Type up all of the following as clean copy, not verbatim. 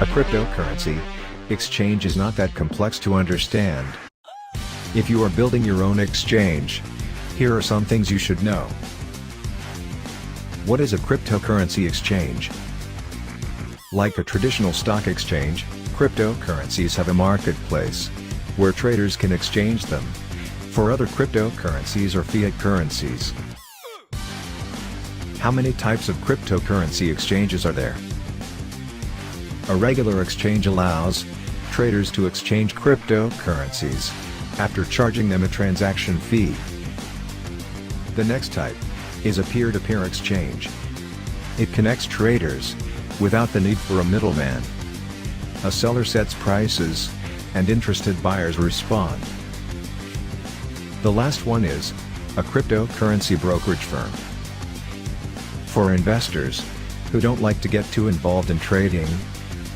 A cryptocurrency exchange is not that complex to understand. If you are building your own exchange, here are some things you should know. What is a cryptocurrency exchange? Like a traditional stock exchange, cryptocurrencies have a marketplace where traders can exchange them for other cryptocurrencies or fiat currencies. How many types of cryptocurrency exchanges are there? A regular exchange allows traders to exchange cryptocurrencies after charging them a transaction fee. The next type is a peer-to-peer exchange. It connects traders without the need for a middleman. A seller sets prices, and interested buyers respond. The last one is a cryptocurrency brokerage firm. For investors who don't like to get too involved in trading,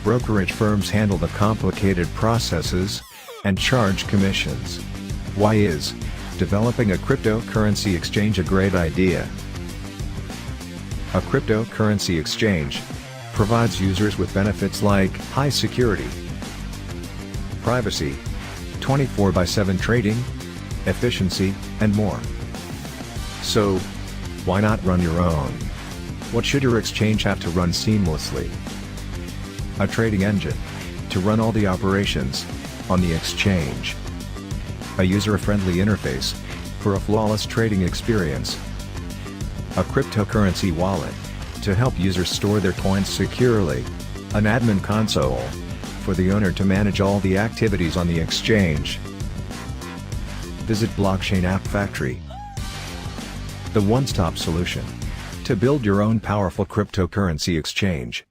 brokerage firms handle the complicated processes and charge commissions. Why is developing a cryptocurrency exchange a great idea? A cryptocurrency exchange provides users with benefits like high security, privacy, 24/7 trading, efficiency, and more. So, why not run your own? What should your exchange have to run seamlessly? A trading engine to run all the operations on the exchange. A user-friendly interface for a flawless trading experience. A cryptocurrency wallet to help users store their coins securely. An admin console for the owner to manage all the activities on the exchange. Visit Blockchain App Factory, the one-stop solution to build your own powerful cryptocurrency exchange.